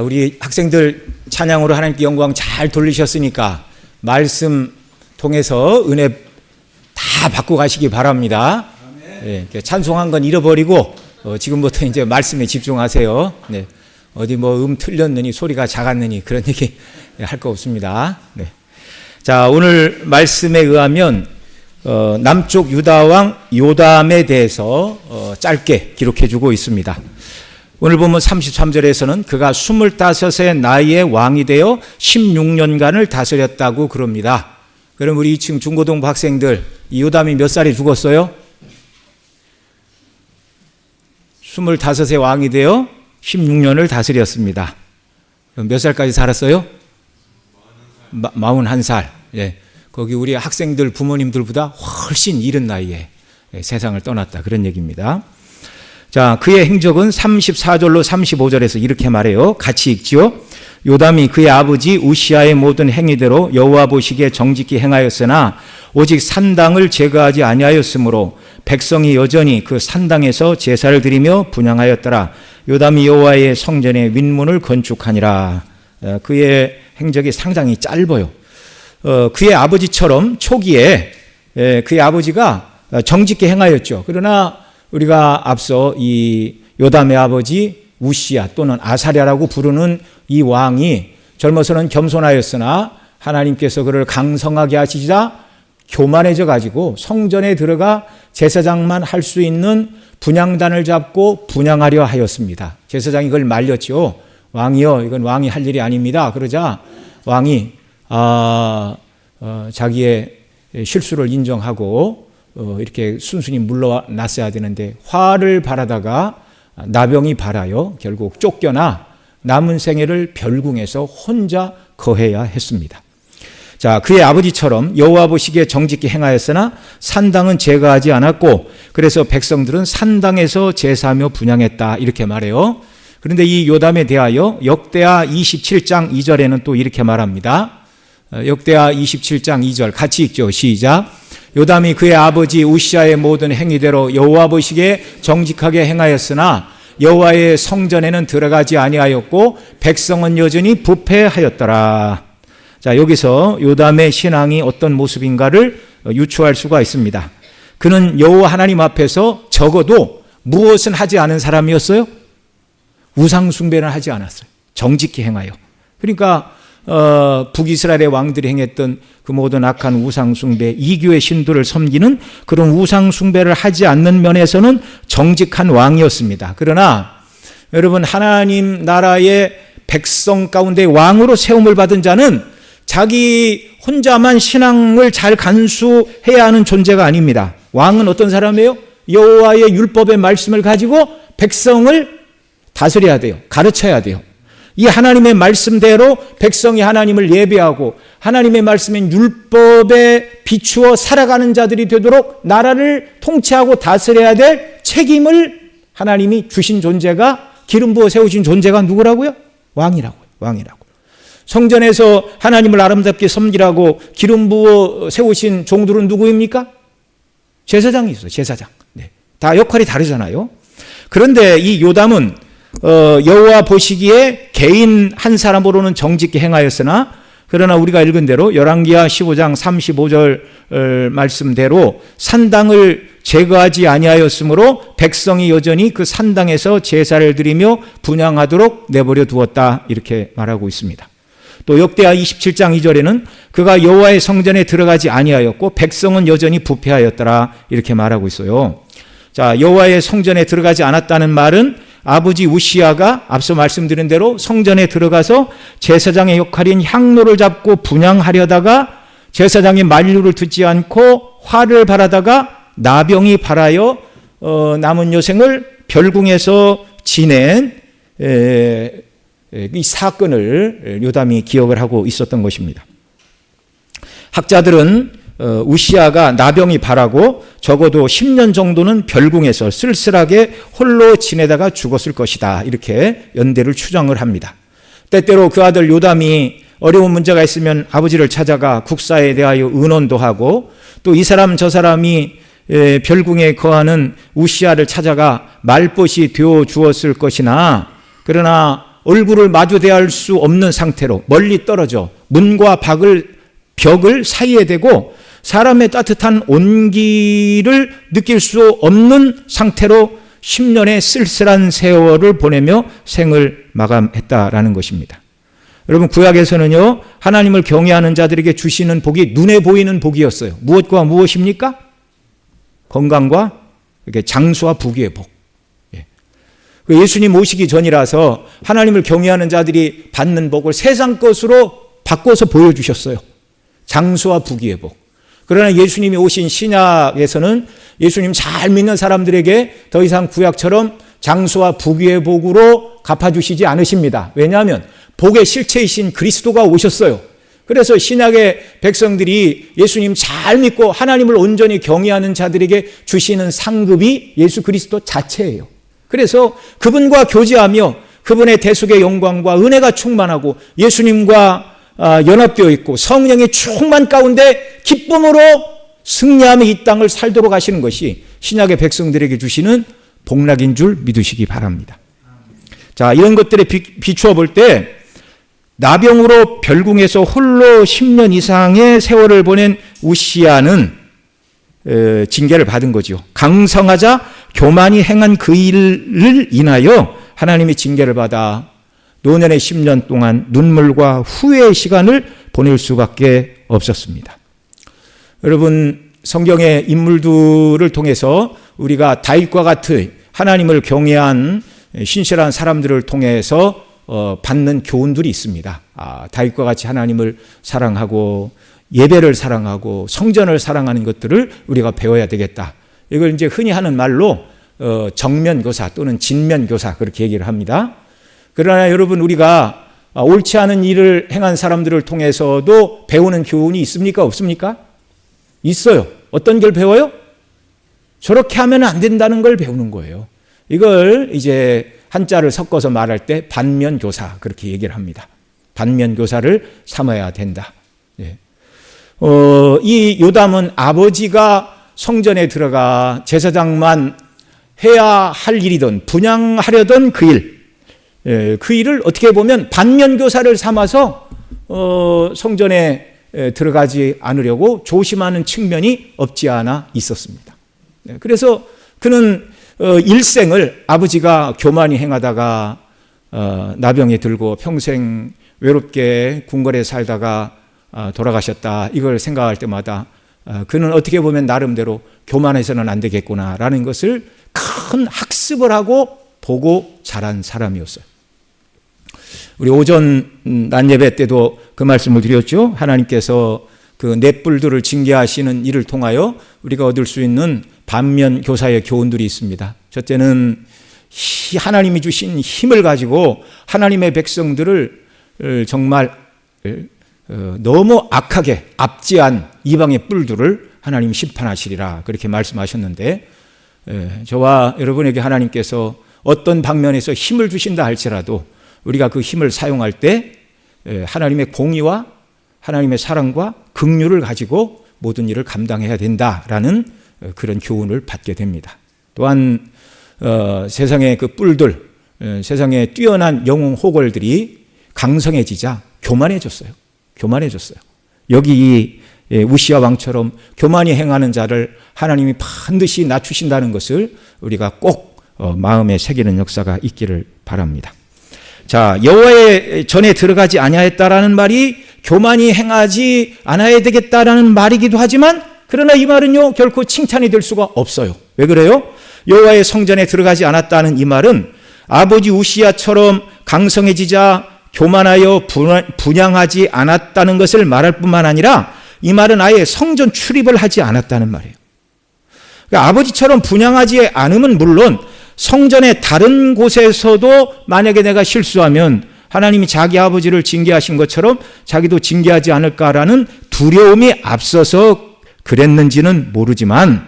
우리 학생들 찬양으로 하나님께 영광 잘 돌리셨으니까 말씀 통해서 은혜 다 받고 가시기 바랍니다. 네, 찬송한 건 잃어버리고 지금부터 이제 말씀에 집중하세요. 네, 어디 뭐 틀렸느니 소리가 작았느니 그런 얘기 할 거 없습니다. 네. 자, 오늘 말씀에 의하면 남쪽 유다 왕 요담에 대해서 짧게 기록해주고 있습니다. 오늘 보면 33절에서는 그가 25의 나이에 왕이 되어 16년간을 다스렸다고 그럽니다. 그럼 우리 2층 중고등부 학생들, 이 요담이 몇 살에 죽었어요? 25의 왕이 되어 16년을 다스렸습니다. 몇 살까지 살았어요? 41살. 예. 거기 우리 학생들 부모님들보다 훨씬 이른 나이에 세상을 떠났다. 그런 얘기입니다. 자, 그의 행적은 34절로 35절에서 이렇게 말해요. 같이 읽지요. 요담이 그의 아버지 우시아의 모든 행위대로 여호와 보시기에 정직히 행하였으나 오직 산당을 제거하지 아니하였으므로 백성이 여전히 그 산당에서 제사를 드리며 분향하였더라. 요담이 여호와의 성전의 윗문을 건축하니라. 그의 행적이 상당히 짧아요. 그의 아버지처럼 초기에 그의 아버지가 정직히 행하였죠. 그러나 우리가 앞서 이 요담의 아버지 우시아 또는 아사랴라고 부르는 이 왕이 젊어서는 겸손하였으나 하나님께서 그를 강성하게 하시자 교만해져 가지고 성전에 들어가 제사장만 할 수 있는 분향단을 잡고 분향하려 하였습니다. 제사장이 그걸 말렸죠. 왕이요, 이건 왕이 할 일이 아닙니다. 그러자 왕이 자기의 실수를 인정하고 이렇게 순순히 물러났어야 되는데 화를 바라다가 나병이 발하여 결국 쫓겨나 남은 생애를 별궁에서 혼자 거해야 했습니다. 자, 그의 아버지처럼 여호와 보시기에 정직히 행하였으나 산당은 제거하지 않았고 그래서 백성들은 산당에서 제사하며 분향했다 이렇게 말해요. 그런데 이 요담에 대하여 역대하 27장 2절에는 또 이렇게 말합니다. 역대하 27장 2절 같이 읽죠. 시작. 요담이 그의 아버지 우시아의 모든 행위대로 여호와 보시기에 정직하게 행하였으나 여호와의 성전에는 들어가지 아니하였고 백성은 여전히 부패하였더라. 자, 여기서 요담의 신앙이 어떤 모습인가를 유추할 수가 있습니다. 그는 여호와 하나님 앞에서 적어도 무엇은 하지 않은 사람이었어요? 우상 숭배는 하지 않았어요. 정직히 행하여. 그러니까 북이스라엘의 왕들이 행했던 그 모든 악한 우상 숭배, 이교의 신들을 섬기는 그런 우상 숭배를 하지 않는 면에서는 정직한 왕이었습니다. 그러나 여러분, 하나님 나라의 백성 가운데 왕으로 세움을 받은 자는 자기 혼자만 신앙을 잘 간수해야 하는 존재가 아닙니다. 왕은 어떤 사람이에요? 여호와의 율법의 말씀을 가지고 백성을 다스려야 돼요. 가르쳐야 돼요. 이 하나님의 말씀대로 백성이 하나님을 예배하고 하나님의 말씀인 율법에 비추어 살아가는 자들이 되도록 나라를 통치하고 다스려야 될 책임을 하나님이 주신 존재가, 기름 부어 세우신 존재가 누구라고요? 왕이라고. 성전에서 하나님을 아름답게 섬기라고 기름 부어 세우신 종들은 누구입니까? 제사장이 있어요. 제사장. 네. 다 역할이 다르잖아요. 그런데 이 요담은 여호와 보시기에 개인 한 사람으로는 정직히 행하였으나 그러나 우리가 읽은 대로 열왕기하 15장 35절 말씀대로 산당을 제거하지 아니하였으므로 백성이 여전히 그 산당에서 제사를 드리며 분향하도록 내버려 두었다 이렇게 말하고 있습니다. 또 역대하 27장 2절에는 그가 여호와의 성전에 들어가지 아니하였고 백성은 여전히 부패하였더라 이렇게 말하고 있어요. 자, 여호와의 성전에 들어가지 않았다는 말은 아버지 우시아가 앞서 말씀드린 대로 성전에 들어가서 제사장의 역할인 향로를 잡고 분향하려다가 제사장의 만류를 듣지 않고 화를 바라다가 나병이 발하여 남은 여생을 별궁에서 지낸 이 사건을 요담이 기억을 하고 있었던 것입니다. 학자들은 우시아가 나병이 발하고 적어도 10년 정도는 별궁에서 쓸쓸하게 홀로 지내다가 죽었을 것이다 이렇게 연대를 추정을 합니다. 때때로 그 아들 요담이 어려운 문제가 있으면 아버지를 찾아가 국사에 대하여 의논도 하고 또 이 사람 저 사람이 별궁에 거하는 우시아를 찾아가 말벗이 되어 주었을 것이나 그러나 얼굴을 마주 대할 수 없는 상태로 멀리 떨어져 문과 벽을 사이에 대고 사람의 따뜻한 온기를 느낄 수 없는 상태로 10년의 쓸쓸한 세월을 보내며 생을 마감했다라는 것입니다. 여러분, 구약에서는요, 하나님을 경외하는 자들에게 주시는 복이 눈에 보이는 복이었어요. 무엇과 무엇입니까? 건강과 장수와 부귀의 복. 예수님 오시기 전이라서 하나님을 경외하는 자들이 받는 복을 세상 것으로 바꿔서 보여주셨어요. 장수와 부귀의 복. 그러나 예수님이 오신 신약에서는 예수님 잘 믿는 사람들에게 더 이상 구약처럼 장수와 부귀의 복으로 갚아주시지 않으십니다. 왜냐하면 복의 실체이신 그리스도가 오셨어요. 그래서 신약의 백성들이 예수님 잘 믿고 하나님을 온전히 경외하는 자들에게 주시는 상급이 예수 그리스도 자체예요. 그래서 그분과 교제하며 그분의 대속의 영광과 은혜가 충만하고 예수님과 연합되어 있고 성령의 충만 가운데 기쁨으로 승리하며 이 땅을 살도록 하시는 것이 신약의 백성들에게 주시는 복락인 줄 믿으시기 바랍니다. 자, 이런 것들에 비추어 볼 때 나병으로 별궁에서 홀로 10년 이상의 세월을 보낸 우시야는 징계를 받은 거죠. 강성하자 교만이 행한 그 일을 인하여 하나님이 징계를 받아 노년의 10년 동안 눈물과 후회의 시간을 보낼 수밖에 없었습니다. 여러분, 성경의 인물들을 통해서 우리가 다윗과 같은 하나님을 경외한 신실한 사람들을 통해서 받는 교훈들이 있습니다. 다윗과 같이 하나님을 사랑하고 예배를 사랑하고 성전을 사랑하는 것들을 우리가 배워야 되겠다. 이걸 이제 흔히 하는 말로 정면교사 또는 진면교사 그렇게 얘기를 합니다. 그러나 여러분, 우리가 옳지 않은 일을 행한 사람들을 통해서도 배우는 교훈이 있습니까? 없습니까? 있어요. 어떤 걸 배워요? 저렇게 하면 안 된다는 걸 배우는 거예요. 이걸 이제 한자를 섞어서 말할 때 반면교사 그렇게 얘기를 합니다. 반면교사를 삼아야 된다. 예. 이 요담은 아버지가 성전에 들어가 제사장만 해야 할 일이던 분향하려던 그 일, 그 일을 어떻게 보면 반면교사를 삼아서 성전에 들어가지 않으려고 조심하는 측면이 없지 않아 있었습니다. 그래서 그는 일생을 아버지가 교만이 행하다가 나병에 들고 평생 외롭게 궁궐에 살다가 돌아가셨다, 이걸 생각할 때마다 그는 어떻게 보면 나름대로 교만해서는 안 되겠구나라는 것을 큰 학습을 하고 보고 자란 사람이었어요. 우리 오전 낮 예배 때도 그 말씀을 드렸죠. 하나님께서 그 넷불들을 징계하시는 일을 통하여 우리가 얻을 수 있는 반면 교사의 교훈들이 있습니다. 첫째는 하나님이 주신 힘을 가지고 하나님의 백성들을 정말 너무 악하게 압제한 이방의 뿔들을 하나님 심판하시리라 그렇게 말씀하셨는데, 저와 여러분에게 하나님께서 어떤 방면에서 힘을 주신다 할지라도 우리가 그 힘을 사용할 때 하나님의 공의와 하나님의 사랑과 긍휼을 가지고 모든 일을 감당해야 된다라는 그런 교훈을 받게 됩니다. 또한 세상의 그 뿔들, 세상의 뛰어난 영웅 호걸들이 강성해지자 교만해졌어요. 여기 우시야 왕처럼 교만히 행하는 자를 하나님이 반드시 낮추신다는 것을 우리가 꼭 마음에 새기는 역사가 있기를 바랍니다. 자, 여호와의 전에 들어가지 아니하였다라는 말이 교만히 행하지 않아야 되겠다라는 말이기도 하지만, 그러나 이 말은요 결코 칭찬이 될 수가 없어요. 왜 그래요? 여호와의 성전에 들어가지 않았다는 이 말은 아버지 우시야처럼 강성해지자 교만하여 분향하지 않았다는 것을 말할 뿐만 아니라 이 말은 아예 성전 출입을 하지 않았다는 말이에요. 그러니까 아버지처럼 분향하지 않으면 물론 성전의 다른 곳에서도 만약에 내가 실수하면 하나님이 자기 아버지를 징계하신 것처럼 자기도 징계하지 않을까라는 두려움이 앞서서 그랬는지는 모르지만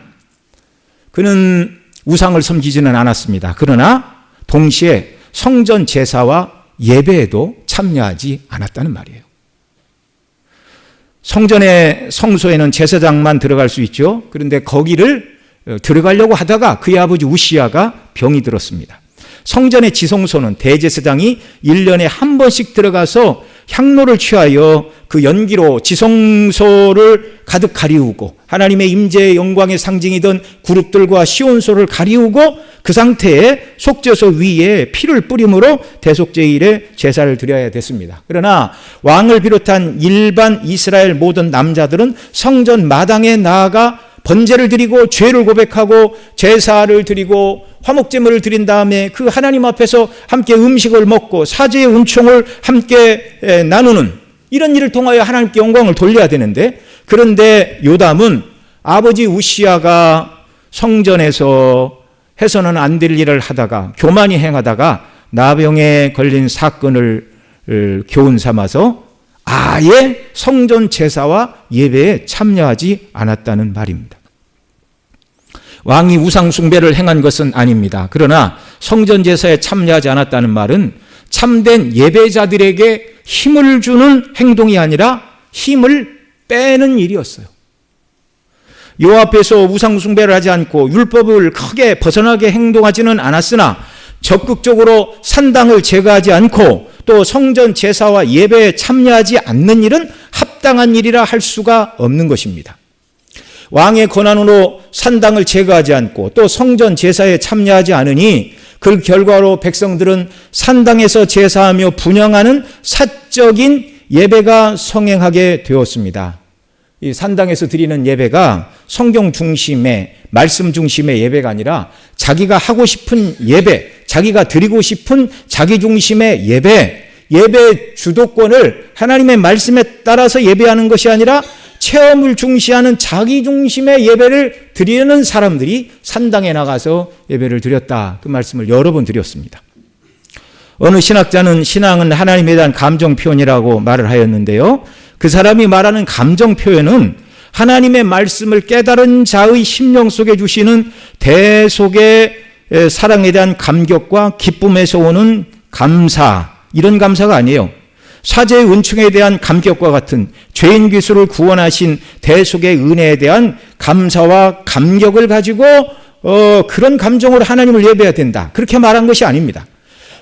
그는 우상을 섬기지는 않았습니다. 그러나 동시에 성전 제사와 예배에도 참여하지 않았다는 말이에요. 성전의 성소에는 제사장만 들어갈 수 있죠. 그런데 거기를 들어가려고 하다가 그의 아버지 우시야가 병이 들었습니다. 성전의 지성소는 대제사장이 1년에 한 번씩 들어가서 향로를 취하여 그 연기로 지성소를 가득 가리우고 하나님의 임재의 영광의 상징이던 그룹들과 시온소를 가리우고 그 상태에 속죄소 위에 피를 뿌림으로 대속제일에 제사를 드려야 됐습니다. 그러나 왕을 비롯한 일반 이스라엘 모든 남자들은 성전 마당에 나아가 번제를 드리고 죄를 고백하고 제사를 드리고 화목제물을 드린 다음에 그 하나님 앞에서 함께 음식을 먹고 사제의 은총을 함께 나누는 이런 일을 통하여 하나님께 영광을 돌려야 되는데, 그런데 요담은 아버지 우시아가 성전에서 해서는 안 될 일을 하다가 교만히 행하다가 나병에 걸린 사건을 교훈 삼아서 아예 성전 제사와 예배에 참여하지 않았다는 말입니다. 왕이 우상 숭배를 행한 것은 아닙니다. 그러나 성전 제사에 참여하지 않았다는 말은 참된 예배자들에게 힘을 주는 행동이 아니라 힘을 빼는 일이었어요. 요 앞에서 우상 숭배를 하지 않고 율법을 크게 벗어나게 행동하지는 않았으나 적극적으로 산당을 제거하지 않고 또 성전 제사와 예배에 참여하지 않는 일은 합당한 일이라 할 수가 없는 것입니다. 왕의 권한으로 산당을 제거하지 않고 또 성전 제사에 참여하지 않으니 그 결과로 백성들은 산당에서 제사하며 분향하는 사적인 예배가 성행하게 되었습니다. 이 산당에서 드리는 예배가 성경 중심의 말씀 중심의 예배가 아니라 자기가 하고 싶은 예배, 자기가 드리고 싶은 자기 중심의 예배 주도권을 하나님의 말씀에 따라서 예배하는 것이 아니라 체험을 중시하는 자기 중심의 예배를 드리는 사람들이 산당에 나가서 예배를 드렸다. 그 말씀을 여러 번 드렸습니다. 어느 신학자는 신앙은 하나님에 대한 감정 표현이라고 말을 하였는데요. 그 사람이 말하는 감정 표현은 하나님의 말씀을 깨달은 자의 심령 속에 주시는 대속의 사랑에 대한 감격과 기쁨에서 오는 감사, 이런 감사가 아니에요. 사제의 은총에 대한 감격과 같은 죄인 귀수를 구원하신 대속의 은혜에 대한 감사와 감격을 가지고 그런 감정으로 하나님을 예배해야 된다. 그렇게 말한 것이 아닙니다.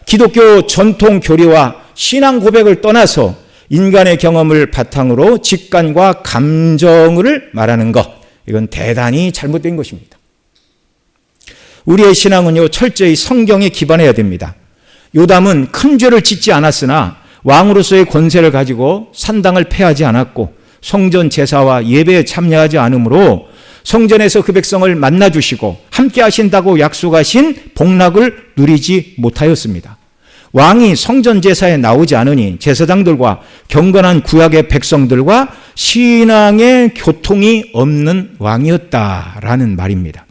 기독교 전통 교리와 신앙 고백을 떠나서 인간의 경험을 바탕으로 직관과 감정을 말하는 것, 이건 대단히 잘못된 것입니다. 우리의 신앙은요, 철저히 성경에 기반해야 됩니다. 요담은 큰 죄를 짓지 않았으나 왕으로서의 권세를 가지고 산당을 폐하지 않았고 성전 제사와 예배에 참여하지 않으므로 성전에서 그 백성을 만나주시고 함께 하신다고 약속하신 복락을 누리지 못하였습니다. 왕이 성전 제사에 나오지 않으니 제사장들과 경건한 구약의 백성들과 신앙의 교통이 없는 왕이었다라는 말입니다.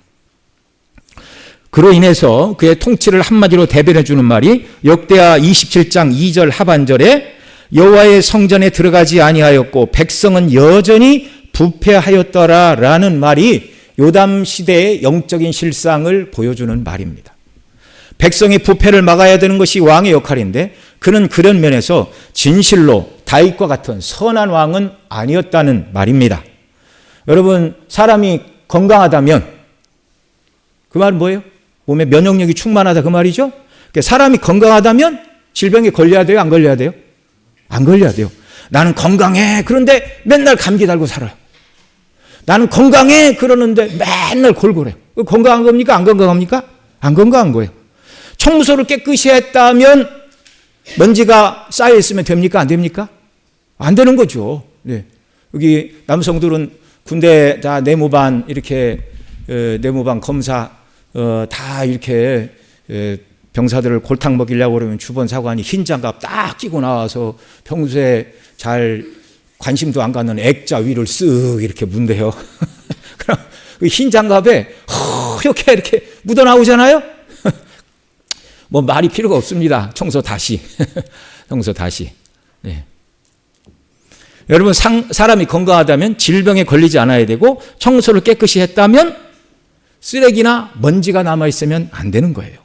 그로 인해서 그의 통치를 한마디로 대변해 주는 말이 역대하 27장 2절 하반절에 여호와의 성전에 들어가지 아니하였고 백성은 여전히 부패하였더라라는 말이 요담 시대의 영적인 실상을 보여주는 말입니다. 백성이 부패를 막아야 되는 것이 왕의 역할인데 그는 그런 면에서 진실로 다윗과 같은 선한 왕은 아니었다는 말입니다. 여러분, 사람이 건강하다면 그 말은 뭐예요? 몸에 면역력이 충만하다 그 말이죠. 사람이 건강하다면 질병에 걸려야 돼요? 안 걸려야 돼요? 안 걸려야 돼요. 나는 건강해. 그런데 맨날 감기 달고 살아요. 나는 건강해. 그러는데 맨날 골골해요. 건강한 겁니까? 안 건강합니까? 안 건강한 거예요. 청소를 깨끗이 했다면 먼지가 쌓여 있으면 됩니까? 안 됩니까? 안 되는 거죠. 네. 여기 남성들은 군대 다 내무반 이렇게 내무반 검사 다 이렇게 병사들을 골탕 먹이려고 그러면 주변 사관이 흰 장갑 딱 끼고 나와서 평소에 잘 관심도 안 갖는 액자 위를 쓱 이렇게 문대요. 그럼 흰 장갑에 이렇게 묻어 나오잖아요. 뭐 말이 필요가 없습니다. 청소 다시. 청소 다시. 네. 여러분, 사람이 건강하다면 질병에 걸리지 않아야 되고 청소를 깨끗이 했다면 쓰레기나 먼지가 남아있으면 안 되는 거예요.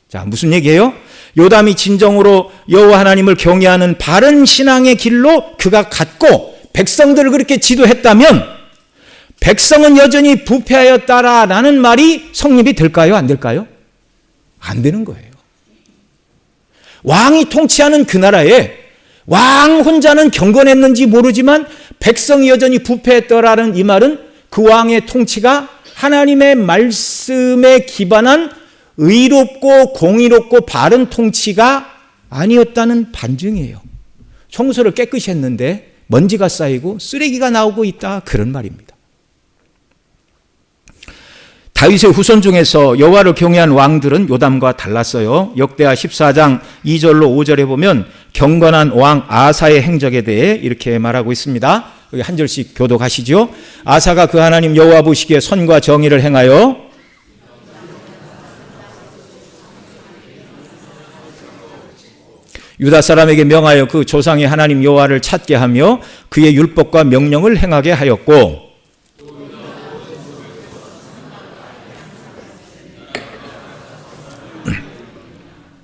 자, 무슨 얘기예요? 요담이 진정으로 여호와 하나님을 경외하는 바른 신앙의 길로 그가 갔고 백성들을 그렇게 지도했다면 백성은 여전히 부패하였다라는 말이 성립이 될까요? 안 될까요? 안 되는 거예요. 왕이 통치하는 그 나라에 왕 혼자는 경건했는지 모르지만 백성이 여전히 부패했더라는 이 말은 그 왕의 통치가 하나님의 말씀에 기반한 의롭고 공의롭고 바른 통치가 아니었다는 반증이에요. 청소를 깨끗이 했는데 먼지가 쌓이고 쓰레기가 나오고 있다, 그런 말입니다. 다윗의 후손 중에서 여호와를 경외한 왕들은 요담과 달랐어요. 역대하 14장 2절로 5절에 보면 경건한 왕 아사의 행적에 대해 이렇게 말하고 있습니다. 여기 한 절씩 교독하시죠. 아사가 그 하나님 여호와 보시기에 선과 정의를 행하여 유다 사람에게 명하여 그 조상의 하나님 여호와를 찾게 하며 그의 율법과 명령을 행하게 하였고,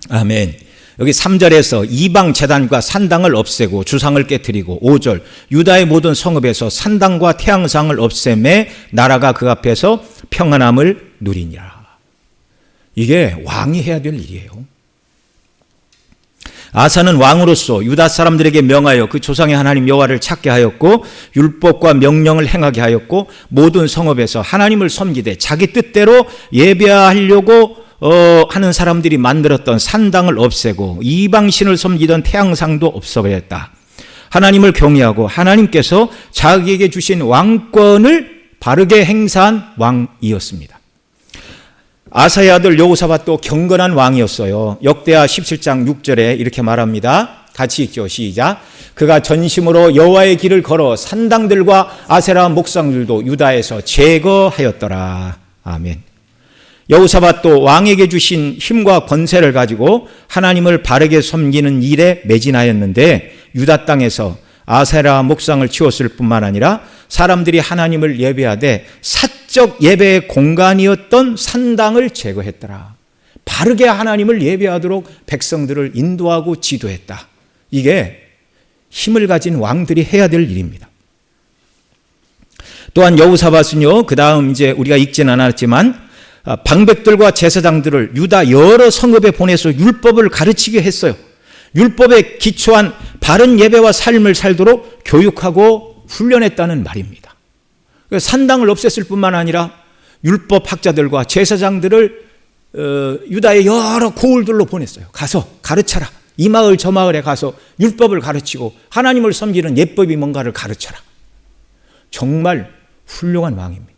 아멘. 여기 3절에서 이방 제단과 산당을 없애고 주상을 깨뜨리고, 5절 유다의 모든 성읍에서 산당과 태양상을 없애매 나라가 그 앞에서 평안함을 누리니라. 이게 왕이 해야 될 일이에요. 아사는 왕으로서 유다 사람들에게 명하여 그 조상의 하나님 여호와를 찾게 하였고 율법과 명령을 행하게 하였고 모든 성읍에서 하나님을 섬기되 자기 뜻대로 예배하려고 하는 사람들이 만들었던 산당을 없애고 이방신을 섬기던 태양상도 없어버렸다. 하나님을 경외하고 하나님께서 자기에게 주신 왕권을 바르게 행사한 왕이었습니다. 아사의 아들 여호사밧도 경건한 왕이었어요. 역대하 17장 6절에 이렇게 말합니다. 같이 읽죠. 시작. 그가 전심으로 여호와의 길을 걸어 산당들과 아세라 목상들도 유다에서 제거하였더라. 아멘. 여호사밧도 왕에게 주신 힘과 권세를 가지고 하나님을 바르게 섬기는 일에 매진하였는데 유다 땅에서 아세라 목상을 치웠을 뿐만 아니라 사람들이 하나님을 예배하되 사적 예배의 공간이었던 산당을 제거했더라. 바르게 하나님을 예배하도록 백성들을 인도하고 지도했다. 이게 힘을 가진 왕들이 해야 될 일입니다. 또한 여호사밧은요, 그 다음 이제 우리가 읽지는 않았지만 방백들과 제사장들을 유다 여러 성읍에 보내서 율법을 가르치게 했어요. 율법에 기초한 바른 예배와 삶을 살도록 교육하고 훈련했다는 말입니다. 산당을 없앴을 뿐만 아니라 율법 학자들과 제사장들을 유다의 여러 고을들로 보냈어요. 가서 가르쳐라. 이 마을 저 마을에 가서 율법을 가르치고 하나님을 섬기는 예법이 뭔가를 가르쳐라. 정말 훌륭한 왕입니다.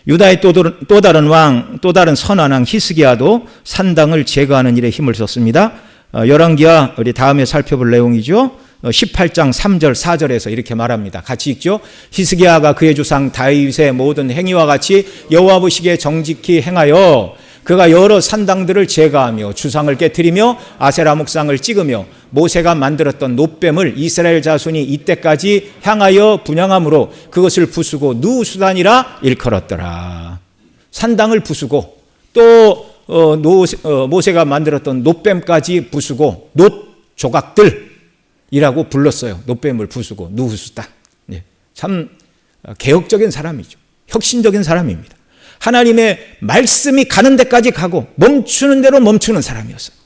유다의 또 다른 왕, 또 다른 선한 왕 히스기야도 산당을 제거하는 일에 힘을 썼습니다. 열왕기하 우리 다음에 살펴볼 내용이죠. 18장 3절 4절에서 이렇게 말합니다. 같이 읽죠. 히스기야가 그의 조상 다윗의 모든 행위와 같이 여호와 보시기에 정직히 행하여 그가 여러 산당들을 제거하며 주상을 깨뜨리며 아세라 목상을 찍으며 모세가 만들었던 놋뱀을 이스라엘 자손이 이때까지 향하여 분향함으로 그것을 부수고 누수단이라 일컬었더라. 산당을 부수고 또 모세가 만들었던 놋뱀까지 부수고 놋 조각들이라고 불렀어요. 놋뱀을 부수고 누수단. 참 개혁적인 사람이죠. 혁신적인 사람입니다. 하나님의 말씀이 가는 데까지 가고 멈추는 대로 멈추는 사람이었어요.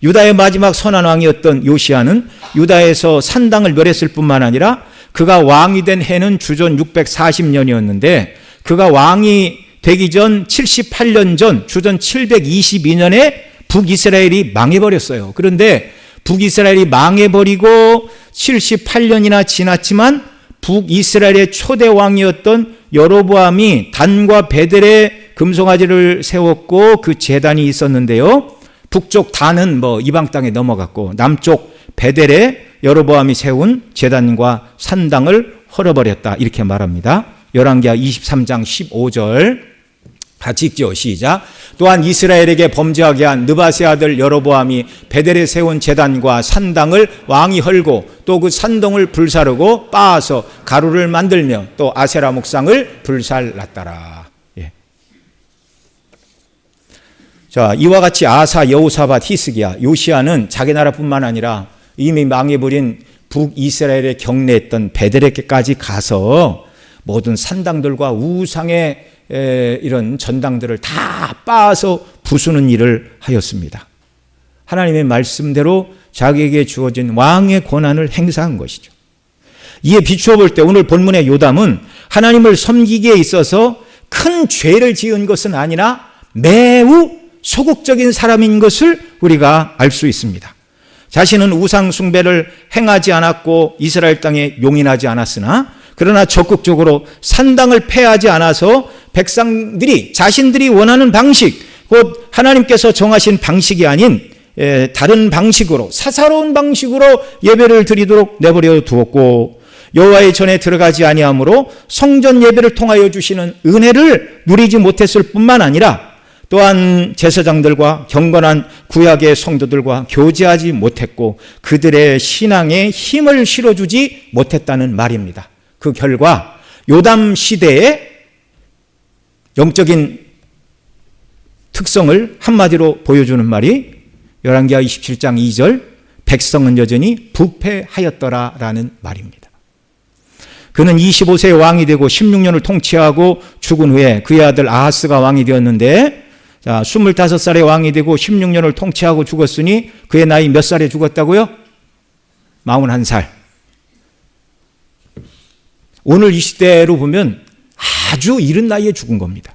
유다의 마지막 선한 왕이었던 요시야는 유다에서 산당을 멸했을 뿐만 아니라 그가 왕이 된 해는 주전 640년이었는데 그가 왕이 되기 전 78년 전 주전 722년에 북이스라엘이 망해버렸어요. 그런데 북이스라엘이 망해버리고 78년이나 지났지만 북이스라엘의 초대 왕이었던 여로보암이 단과 베델에 금송아지를 세웠고 그 제단이 있었는데요. 북쪽 단은 이방 땅에 넘어갔고 남쪽 베델에 여로보암이 세운 제단과 산당을 헐어버렸다. 이렇게 말합니다. 열왕기하 23장 15절 같이 읽죠. 시작. 또한 이스라엘에게 범죄하게 한 느바세 아들 여로보암이 베델에 세운 제단과 산당을 왕이 헐고 또 그 산동을 불사르고 빻아서 가루를 만들며 또 아세라 목상을 불살랐더라. 예. 자, 이와 같이 아사, 여호사밧, 히스기야, 요시야는 자기 나라뿐만 아니라 이미 망해버린 북이스라엘에 경내했던 베델에까지 가서 모든 산당들과 우상의 이런 전당들을 다 빻아서 부수는 일을 하였습니다. 하나님의 말씀대로 자기에게 주어진 왕의 권한을 행사한 것이죠. 이에 비추어 볼 때 오늘 본문의 요담은 하나님을 섬기기에 있어서 큰 죄를 지은 것은 아니라 매우 소극적인 사람인 것을 우리가 알 수 있습니다. 자신은 우상 숭배를 행하지 않았고 이스라엘 땅에 용인하지 않았으나 그러나 적극적으로 산당을 폐하지 않아서 백성들이 자신들이 원하는 방식, 곧 하나님께서 정하신 방식이 아닌 다른 방식으로, 사사로운 방식으로 예배를 드리도록 내버려 두었고, 여호와의 전에 들어가지 아니하므로 성전 예배를 통하여 주시는 은혜를 누리지 못했을 뿐만 아니라 또한 제사장들과 경건한 구약의 성도들과 교제하지 못했고 그들의 신앙에 힘을 실어주지 못했다는 말입니다. 그 결과 요담 시대의 영적인 특성을 한마디로 보여주는 말이 열왕기하 27장 2절, 백성은 여전히 부패하였더라라는 말입니다. 그는 25세에 왕이 되고 16년을 통치하고 죽은 후에 그의 아들 아하스가 왕이 되었는데, 자, 25살에 왕이 되고 16년을 통치하고 죽었으니 그의 나이 몇 살에 죽었다고요? 41살. 오늘 이 시대로 보면 아주 이른 나이에 죽은 겁니다.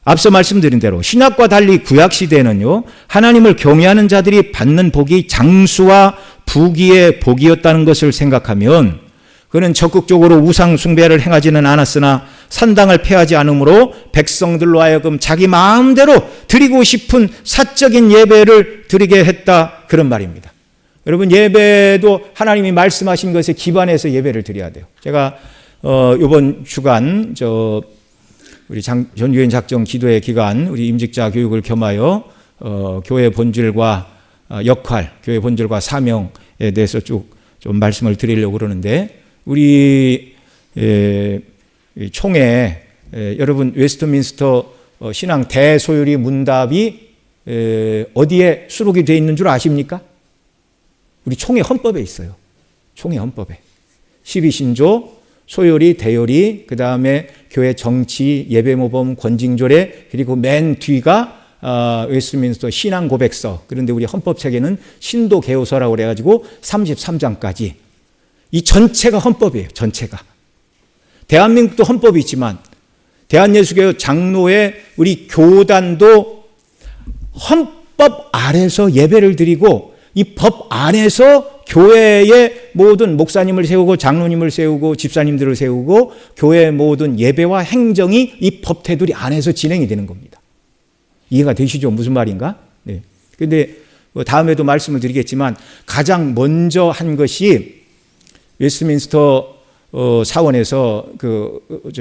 앞서 말씀드린 대로 신약과 달리 구약 시대에는요, 하나님을 경외하는 자들이 받는 복이 장수와 부귀의 복이었다는 것을 생각하면 그는 적극적으로 우상 숭배를 행하지는 않았으나 산당을 폐하지 않으므로 백성들로 하여금 자기 마음대로 드리고 싶은 사적인 예배를 드리게 했다, 그런 말입니다. 여러분, 예배도 하나님이 말씀하신 것에 기반해서 예배를 드려야 돼요. 제가 이번 주간 우리 전교인 작정 기도의 기간, 우리 임직자 교육을 겸하여 교회 본질과 역할, 교회 본질과 사명에 대해서 쭉 좀 말씀을 드리려고 그러는데, 우리 총회, 여러분 웨스트민스터 신앙 대소요리 문답이 어디에 수록이 되어 있는 줄 아십니까? 우리 총회 헌법에 있어요. 총회 헌법에 12신조, 소요리, 대요리, 그 다음에 교회 정치, 예배모범, 권징조례, 그리고 맨 뒤가 웨스트민스터 신앙 고백서. 그런데 우리 헌법책에는 신도개요서라고 그래가지고 33장까지 이 전체가 헌법이에요. 전체가. 대한민국도 헌법이 있지만 대한예수교회 장로회 우리 교단도 헌법 아래서 예배를 드리고 이 법 안에서 교회의 모든 목사님을 세우고 장로님을 세우고 집사님들을 세우고 교회의 모든 예배와 행정이 이 법 테두리 안에서 진행이 되는 겁니다. 이해가 되시죠? 무슨 말인가? 네. 근데 다음에도 말씀을 드리겠지만 가장 먼저 한 것이 웨스트민스터 사원에서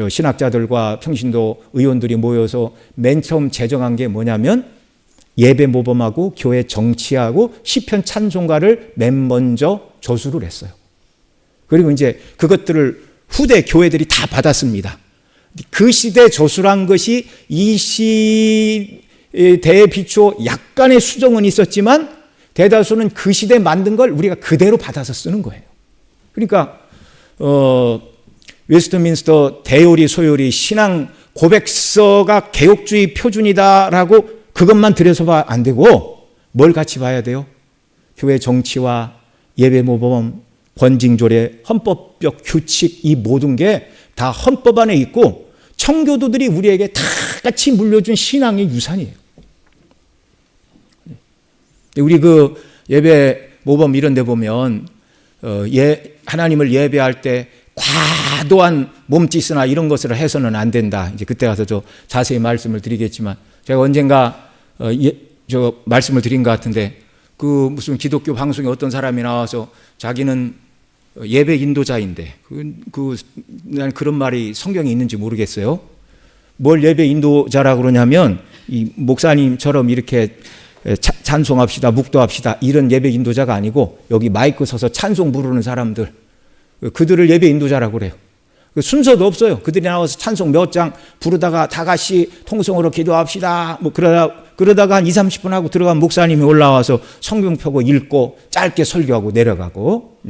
신학자들과 평신도 의원들이 모여서 맨 처음 제정한 게 뭐냐면 예배 모범하고 교회 정치하고 시편 찬송가를 맨 먼저 저수를 했어요. 그리고 이제 그것들을 후대 교회들이 다 받았습니다. 그 시대 저수란 것이 이 시대에 비추어 약간의 수정은 있었지만 대다수는 그 시대에 만든 걸 우리가 그대로 받아서 쓰는 거예요. 그러니까 웨스트민스터 대요리 소요리 신앙 고백서가 개혁주의 표준이다라고 그것만 들여서봐 안 되고 뭘 같이 봐야 돼요? 교회 정치와 예배 모범, 권징조례, 헌법적 규칙, 이 모든 게 다 헌법 안에 있고 청교도들이 우리에게 다 같이 물려준 신앙의 유산이에요. 우리 그 예배 모범 이런 데 보면 하나님을 예배할 때 과도한 몸짓이나 이런 것을 해서는 안 된다. 이제 그때 가서 자세히 말씀을 드리겠지만, 제가 언젠가 말씀을 드린 것 같은데, 그 무슨 기독교 방송에 어떤 사람이 나와서 자기는 예배 인도자인데, 난 그런 말이 성경에 있는지 모르겠어요. 뭘 예배 인도자라고 그러냐면, 이 목사님처럼 이렇게 찬송합시다, 묵도합시다, 이런 예배 인도자가 아니고, 여기 마이크 서서 찬송 부르는 사람들, 그들을 예배 인도자라고 그래요. 순서도 없어요. 그들이 나와서 찬송 몇 장 부르다가 다 같이 통성으로 기도합시다, 그러다가 한 20-30분 하고 들어간 목사님이 올라와서 성경 펴고 읽고 짧게 설교하고 내려가고,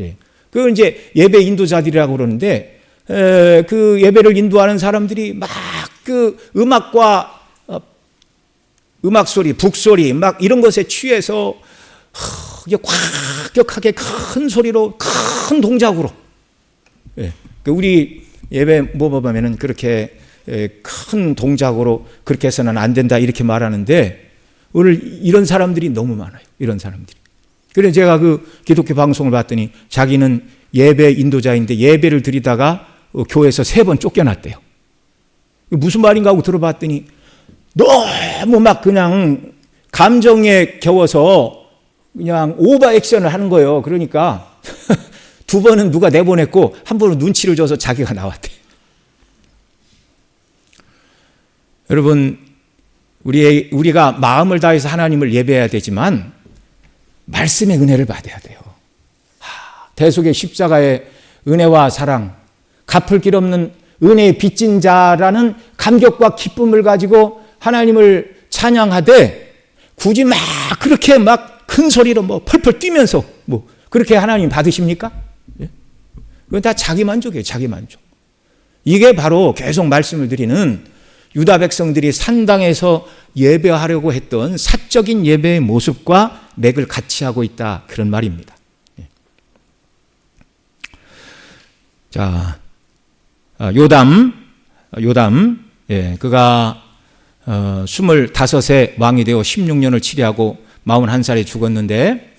그걸 이제 예배 인도자들이라고 그러는데, 그 예배를 인도하는 사람들이 막 그 음악과 음악 소리, 북소리 막 이런 것에 취해서 이게 꽉격하게 큰 소리로 큰 동작으로 우리 예배 모범하면은 그렇게 큰 동작으로 그렇게 해서는 안 된다 이렇게 말하는데 오늘 이런 사람들이 너무 많아요. 이런 사람들이. 그래서 제가 그 기독교 방송을 봤더니 자기는 예배 인도자인데 예배를 드리다가 교회에서 3번 쫓겨났대요. 무슨 말인가 하고 들어봤더니 너무 막 그냥 감정에 겨워서 그냥 오버 액션을 하는 거예요. 그러니까 2번은 누가 내보냈고 1번은 눈치를 줘서 자기가 나왔대. 여러분, 우리가 마음을 다해서 하나님을 예배해야 되지만 말씀의 은혜를 받아야 돼요. 대속의 십자가의 은혜와 사랑, 갚을 길 없는 은혜의 빚진 자라는 감격과 기쁨을 가지고 하나님을 찬양하되 굳이 막 그렇게 막 큰 소리로 뭐 펄펄 뛰면서 뭐 그렇게 하나님 받으십니까? 그건 다 자기 만족이에요. 자기 만족. 이게 바로 계속 말씀을 드리는 유다 백성들이 산당에서 예배하려고 했던 사적인 예배의 모습과 맥을 같이 하고 있다. 그런 말입니다. 자, 요담, 그가 25세 왕이 되어 16년을 치리하고 41살에 죽었는데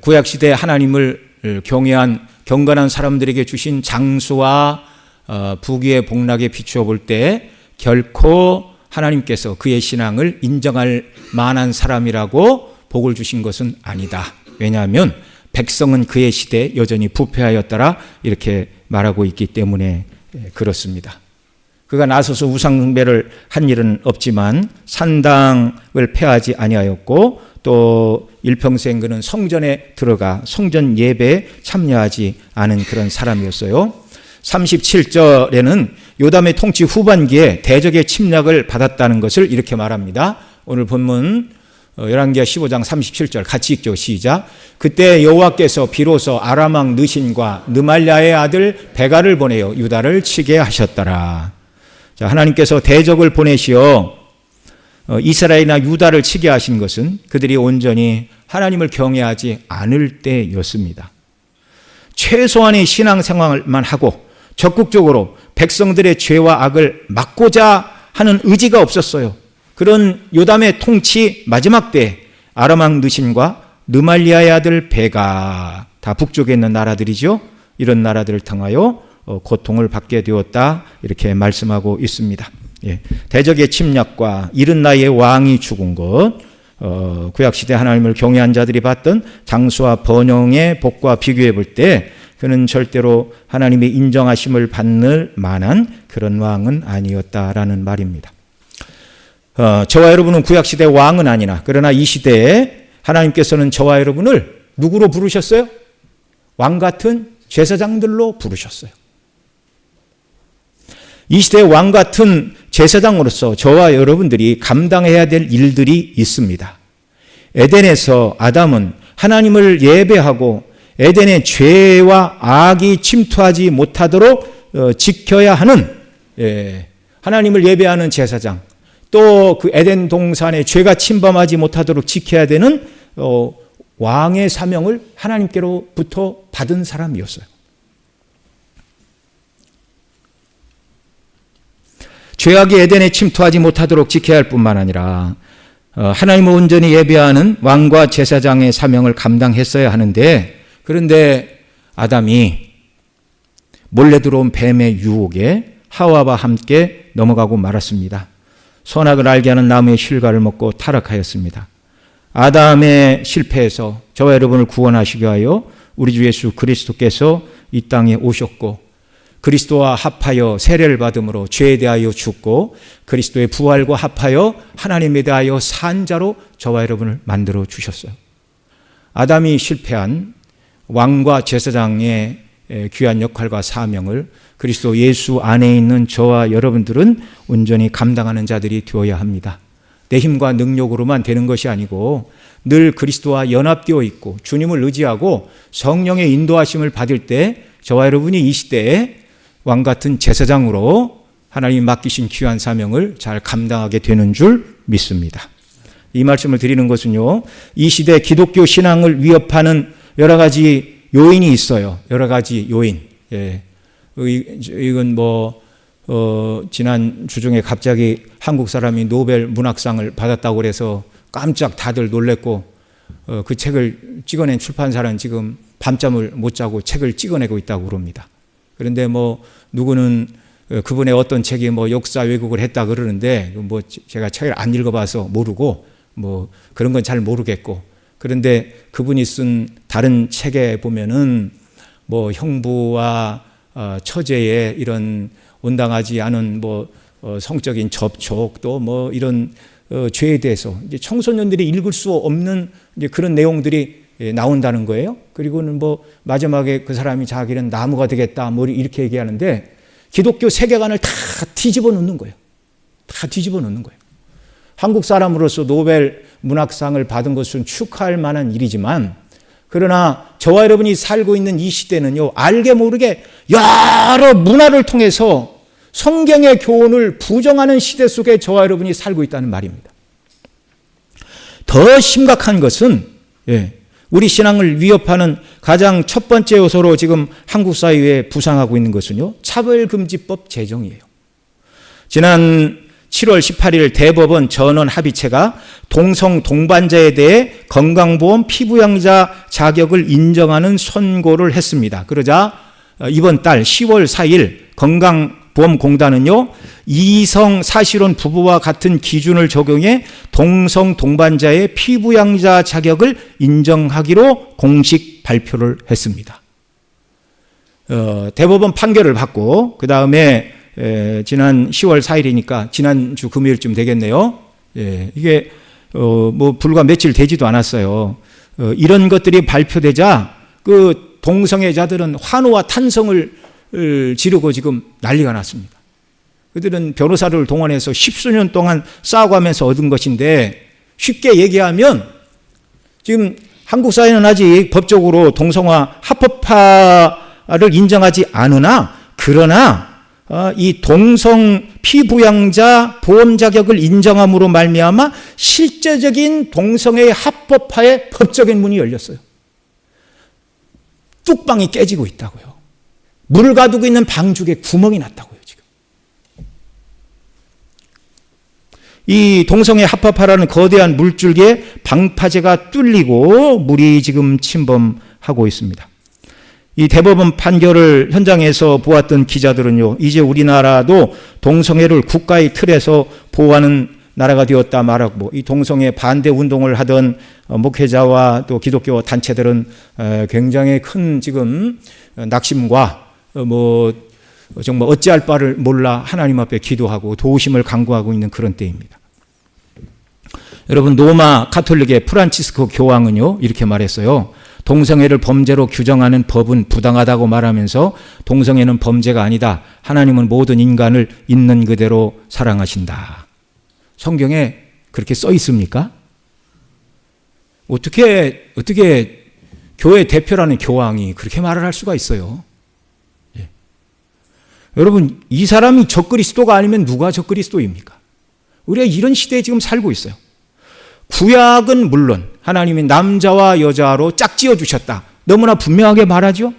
구약시대 하나님을 경외한 경건한 사람들에게 주신 장수와 부귀의 복락에 비추어 볼 때 결코 하나님께서 그의 신앙을 인정할 만한 사람이라고 복을 주신 것은 아니다. 왜냐하면 백성은 그의 시대에 여전히 부패하였더라 이렇게 말하고 있기 때문에 그렇습니다. 그가 나서서 우상숭배를 한 일은 없지만 산당을 폐하지 아니하였고 또 일평생 그는 성전에 들어가 성전 예배에 참여하지 않은 그런 사람이었어요. 37절에는 요담의 통치 후반기에 대적의 침략을 받았다는 것을 이렇게 말합니다. 오늘 본문 열왕기하 15장 37절 같이 읽죠. 시작. 그때 여호와께서 비로소 아람 왕 느신과 느말랴의 아들 베가를 보내어 유다를 치게 하셨더라. 자, 하나님께서 대적을 보내시어 이스라엘이나 유다를 치게 하신 것은 그들이 온전히 하나님을 경외하지 않을 때였습니다. 최소한의 신앙생활만 하고 적극적으로 백성들의 죄와 악을 막고자 하는 의지가 없었어요. 그런 요담의 통치 마지막 때 아람 왕 느신과 느말리아의 아들 베가, 다 북쪽에 있는 나라들이죠. 이런 나라들을 통하여 고통을 받게 되었다 이렇게 말씀하고 있습니다. 대적의 침략과 이른 나이에 왕이 죽은 것, 구약시대 하나님을 경외한 자들이 받던 장수와 번영의 복과 비교해 볼 때 그는 절대로 하나님의 인정하심을 받는 만한 그런 왕은 아니었다라는 말입니다. 저와 여러분은 구약시대 왕은 아니나 그러나 이 시대에 하나님께서는 저와 여러분을 누구로 부르셨어요? 왕 같은 제사장들로 부르셨어요. 이 시대의 왕 같은 제사장으로서 저와 여러분들이 감당해야 될 일들이 있습니다. 에덴에서 아담은 하나님을 예배하고 에덴의 죄와 악이 침투하지 못하도록 지켜야 하는 하나님을 예배하는 제사장, 또 그 에덴 동산에 죄가 침범하지 못하도록 지켜야 되는 왕의 사명을 하나님께로부터 받은 사람이었어요. 죄악이 에덴에 침투하지 못하도록 지켜야 할 뿐만 아니라 하나님을 온전히 예배하는 왕과 제사장의 사명을 감당했어야 하는데, 그런데 아담이 몰래 들어온 뱀의 유혹에 하와와 함께 넘어가고 말았습니다. 선악을 알게 하는 나무의 실과를 먹고 타락하였습니다. 아담의 실패에서 저와 여러분을 구원하시기 위하여 우리 주 예수 그리스도께서 이 땅에 오셨고 그리스도와 합하여 세례를 받음으로 죄에 대하여 죽고 그리스도의 부활과 합하여 하나님에 대하여 산 자로 저와 여러분을 만들어 주셨어요. 아담이 실패한 왕과 제사장의 귀한 역할과 사명을 그리스도 예수 안에 있는 저와 여러분들은 온전히 감당하는 자들이 되어야 합니다. 내 힘과 능력으로만 되는 것이 아니고 늘 그리스도와 연합되어 있고 주님을 의지하고 성령의 인도하심을 받을 때 저와 여러분이 이 시대에 왕 같은 제사장으로 하나님이 맡기신 귀한 사명을 잘 감당하게 되는 줄 믿습니다. 이 말씀을 드리는 것은요, 이 시대 기독교 신앙을 위협하는 여러 가지 요인이 있어요. 여러 가지 요인. 예. 이건 지난 주중에 갑자기 한국 사람이 노벨 문학상을 받았다고 그래서 깜짝 다들 놀랬고, 그 책을 찍어낸 출판사는 지금 밤잠을 못 자고 책을 찍어내고 있다고 그럽니다. 그런데 누구는 그분의 어떤 책이 역사 왜곡을 했다 그러는데, 제가 책을 안 읽어봐서 모르고, 그런 건 잘 모르겠고, 그런데 그분이 쓴 다른 책에 보면은 형부와 처제의 이런 온당하지 않은 성적인 접촉, 또 이런 죄에 대해서 이제 청소년들이 읽을 수 없는 이제 그런 내용들이 나온다는 거예요. 그리고는 마지막에 그 사람이 자기는 나무가 되겠다 이렇게 얘기하는데, 기독교 세계관을 다 뒤집어 놓는 거예요. 다 뒤집어 놓는 거예요. 한국 사람으로서 노벨 문학상을 받은 것은 축하할 만한 일이지만, 그러나 저와 여러분이 살고 있는 이 시대는요, 알게 모르게 여러 문화를 통해서 성경의 교훈을 부정하는 시대 속에 저와 여러분이 살고 있다는 말입니다. 더 심각한 것은 우리 신앙을 위협하는 가장 첫 번째 요소로 지금 한국 사회에 부상하고 있는 것은요, 차별금지법 제정이에요. 지난 7월 18일 대법원 전원 합의체가 동성 동반자에 대해 건강보험 피부양자 자격을 인정하는 선고를 했습니다. 그러자 이번 달 10월 4일 건강보험공단은요, 이성 사실혼 부부와 같은 기준을 적용해 동성 동반자의 피부양자 자격을 인정하기로 공식 발표를 했습니다. 대법원 판결을 받고 그 다음에 지난 10월 4일이니까 지난주 금요일쯤 되겠네요. 이게 불과 며칠 되지도 않았어요. 이런 것들이 발표되자 그 동성애자들은 환호와 탄성을 지르고 지금 난리가 났습니다. 그들은 변호사를 동원해서 10수년 동안 싸워가면서 얻은 것인데, 쉽게 얘기하면 지금 한국 사회는 아직 법적으로 동성화 합법화를 인정하지 않으나, 그러나 이 동성 피부양자 보험 자격을 인정함으로 말미암아 실제적인 동성애의 합법화의 법적인 문이 열렸어요. 뚝방이 깨지고 있다고요. 물을 가두고 있는 방죽에 구멍이 났다고요, 지금. 이 동성애 합법화라는 거대한 물줄기에 방파제가 뚫리고 물이 지금 침범하고 있습니다. 이 대법원 판결을 현장에서 보았던 기자들은요, 이제 우리나라도 동성애를 국가의 틀에서 보호하는 나라가 되었다 말하고, 이 동성애 반대 운동을 하던 목회자와 또 기독교 단체들은 굉장히 큰 지금 낙심과 정말 어찌할 바를 몰라 하나님 앞에 기도하고 도우심을 간구하고 있는 그런 때입니다. 여러분, 로마 가톨릭의 프란치스코 교황은요, 이렇게 말했어요. 동성애를 범죄로 규정하는 법은 부당하다고 말하면서, 동성애는 범죄가 아니다. 하나님은 모든 인간을 있는 그대로 사랑하신다. 성경에 그렇게 써 있습니까? 어떻게 교회 대표라는 교황이 그렇게 말을 할 수가 있어요? 여러분, 이 사람이 적그리스도가 아니면 누가 적그리스도입니까? 우리가 이런 시대에 지금 살고 있어요. 구약은 물론 하나님이 남자와 여자로 짝지어 주셨다. 너무나 분명하게 말하죠.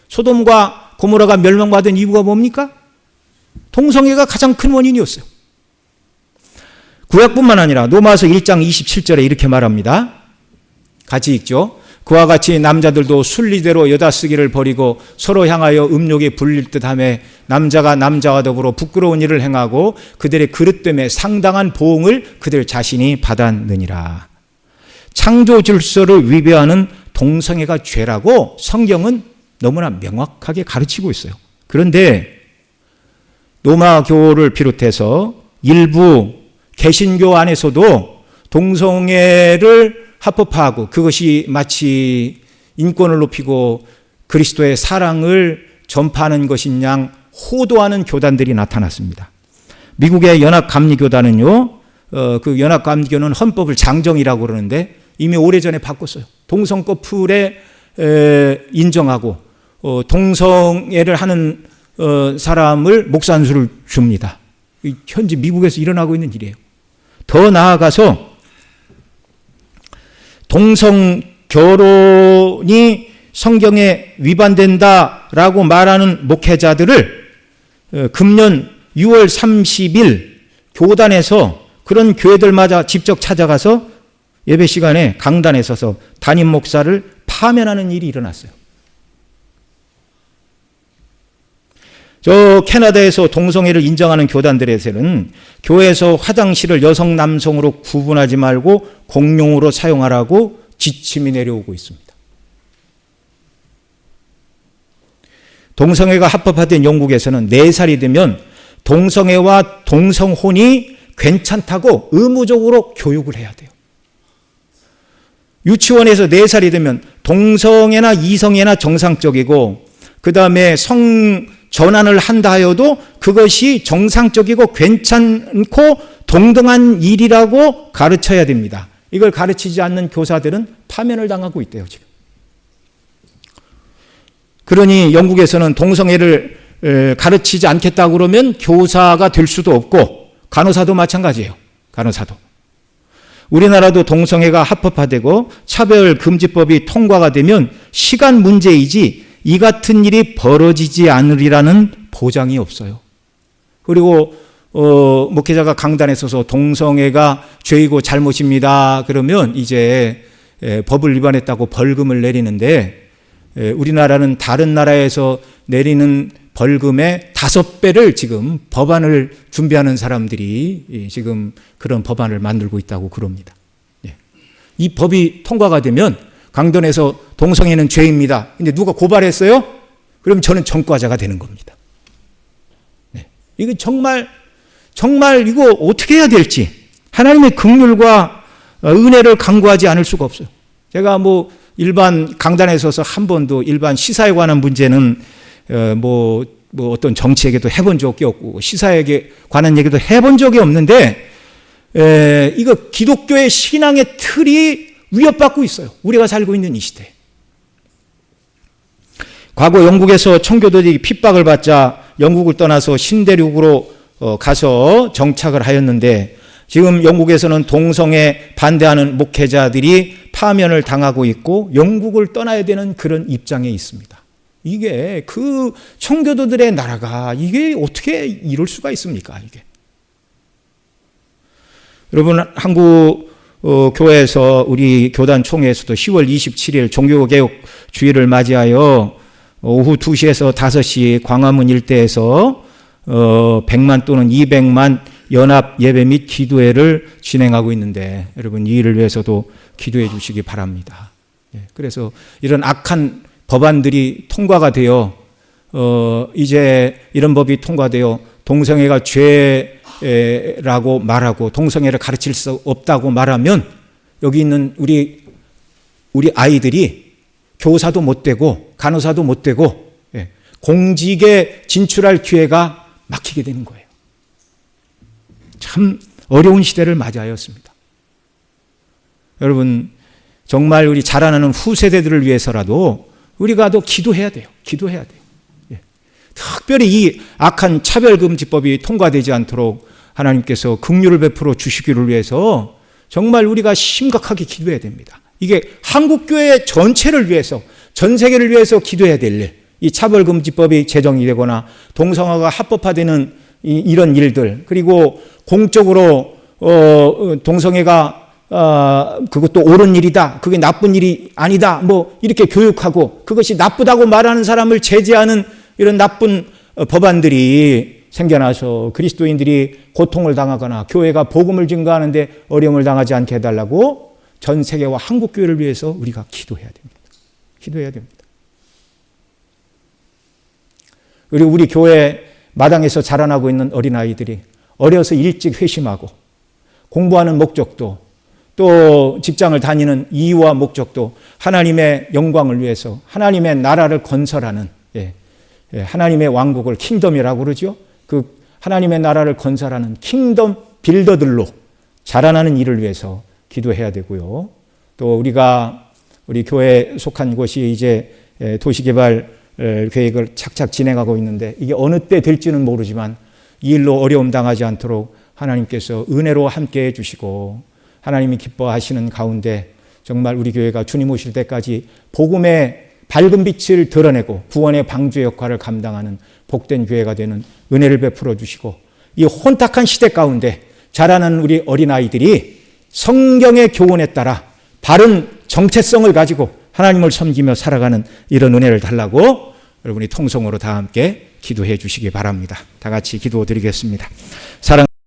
소돔과 고모라가 멸망받은 이유가 뭡니까? 동성애가 가장 큰 원인이었어요. 구약뿐만 아니라 로마서 1장 27절에 이렇게 말합니다. 같이 읽죠. 그와 같이 남자들도 순리대로 여자 쓰기를 버리고 서로 향하여 음욕에 불릴 듯하며 남자가 남자와 더불어 부끄러운 일을 행하고 그들의 그릇됨에 상당한 보응을 그들 자신이 받았느니라. 창조 질서를 위배하는 동성애가 죄라고 성경은 너무나 명확하게 가르치고 있어요. 그런데 로마교를 비롯해서 일부 개신교 안에서도 동성애를 합법화하고 그것이 마치 인권을 높이고 그리스도의 사랑을 전파하는 것인 양 호도하는 교단들이 나타났습니다. 미국의 연합감리교단은요, 그 연합감리교는 헌법을 장정이라고 그러는데 이미 오래전에 바꿨어요. 동성 커플에 인정하고 동성애를 하는 사람을 목산수를 줍니다. 현재 미국에서 일어나고 있는 일이에요. 더 나아가서 동성 결혼이 성경에 위반된다라고 말하는 목회자들을 금년 6월 30일 교단에서 그런 교회들마다 직접 찾아가서 예배 시간에 강단에 서서 담임 목사를 파면하는 일이 일어났어요. 저 캐나다에서 동성애를 인정하는 교단들에서는 교회에서 화장실을 여성 남성으로 구분하지 말고 공용으로 사용하라고 지침이 내려오고 있습니다. 동성애가 합법화된 영국에서는 4살이 되면 동성애와 동성혼이 괜찮다고 의무적으로 교육을 해야 돼요. 유치원에서 4살이 되면 동성애나 이성애나 정상적이고 그 다음에 성 전환을 한다 하여도 그것이 정상적이고 괜찮고 동등한 일이라고 가르쳐야 됩니다. 이걸 가르치지 않는 교사들은 파면을 당하고 있대요, 지금. 그러니 영국에서는 동성애를 가르치지 않겠다 그러면 교사가 될 수도 없고 간호사도 마찬가지예요. 간호사도. 우리나라도 동성애가 합법화되고 차별금지법이 통과가 되면 시간 문제이지 이 같은 일이 벌어지지 않으리라는 보장이 없어요. 그리고 목회자가 강단에 서서 동성애가 죄이고 잘못입니다. 그러면 이제 법을 위반했다고 벌금을 내리는데 우리나라는 다른 나라에서 내리는 벌금의 5배를 지금 법안을 준비하는 사람들이 지금 그런 법안을 만들고 있다고 그럽니다. 이 법이 통과가 되면 강단에서 동성애는 죄입니다. 근데 누가 고발했어요? 그럼 저는 전과자가 되는 겁니다. 이거 정말 이거 어떻게 해야 될지 하나님의 긍휼과 은혜를 간구하지 않을 수가 없어요. 제가 뭐 일반 강단에 서서 한 번도 일반 시사에 관한 문제는 뭐 어떤 정치 얘기도 해본 적이 없고 시사에 관한 얘기도 해본 적이 없는데 이거 기독교의 신앙의 틀이 위협받고 있어요. 우리가 살고 있는 이 시대에. 과거 영국에서 청교도들이 핍박을 받자 영국을 떠나서 신대륙으로 가서 정착을 하였는데 지금 영국에서는 동성애 반대하는 목회자들이 파면을 당하고 있고 영국을 떠나야 되는 그런 입장에 있습니다. 이게 그 청교도들의 나라가 이게 어떻게 이럴 수가 있습니까? 이게. 여러분 한국 교회에서 우리 교단 총회에서도 10월 27일 종교개혁 주일을 맞이하여 오후 2시에서 5시 광화문 일대에서 100만 또는 200만 연합 예배 및 기도회를 진행하고 있는데 여러분 이 일을 위해서도 기도해 주시기 바랍니다. 그래서 이런 악한 법안들이 통과가 되어 이제 이런 법이 통과되어 동성애가 죄라고 말하고 동성애를 가르칠 수 없다고 말하면 여기 있는 우리 아이들이 교사도 못 되고 간호사도 못 되고 공직에 진출할 기회가 막히게 되는 거예요. 참 어려운 시대를 맞이하였습니다. 여러분 정말 우리 자라나는 후세대들을 위해서라도 우리가 더 기도해야 돼요. 기도해야 돼요. 특별히 이 악한 차별금지법이 통과되지 않도록 하나님께서 긍휼을 베풀어 주시기를 위해서 정말 우리가 심각하게 기도해야 됩니다. 이게 한국교회 전체를 위해서 전 세계를 위해서 기도해야 될 일. 이 차별금지법이 제정이 되거나 동성애가 합법화되는 이런 일들 그리고 공적으로 동성애가 그것도 옳은 일이다. 그게 나쁜 일이 아니다. 뭐 이렇게 교육하고 그것이 나쁘다고 말하는 사람을 제재하는 이런 나쁜 법안들이 생겨나서 그리스도인들이 고통을 당하거나 교회가 복음을 증거하는데 어려움을 당하지 않게 해달라고 전 세계와 한국 교회를 위해서 우리가 기도해야 됩니다. 기도해야 됩니다. 그리고 우리 교회 마당에서 자라나고 있는 어린아이들이 어려서 일찍 회심하고 공부하는 목적도 또 직장을 다니는 이유와 목적도 하나님의 영광을 위해서 하나님의 나라를 건설하는 하나님의 왕국을 킹덤이라고 그러죠. 그 하나님의 나라를 건설하는 킹덤 빌더들로 자라나는 일을 위해서 기도해야 되고요. 또 우리 교회에 속한 곳이 이제 도시개발 계획을 착착 진행하고 있는데 이게 어느 때 될지는 모르지만 이 일로 어려움 당하지 않도록 하나님께서 은혜로 함께해 주시고 하나님이 기뻐하시는 가운데 정말 우리 교회가 주님 오실 때까지 복음의 밝은 빛을 드러내고 구원의 방주 역할을 감당하는 복된 교회가 되는 은혜를 베풀어 주시고, 이 혼탁한 시대 가운데 자라는 우리 어린아이들이 성경의 교훈에 따라 바른 정체성을 가지고 하나님을 섬기며 살아가는 이런 은혜를 달라고 여러분이 통성으로 다 함께 기도해 주시기 바랍니다. 다 같이 기도드리겠습니다. 사랑하는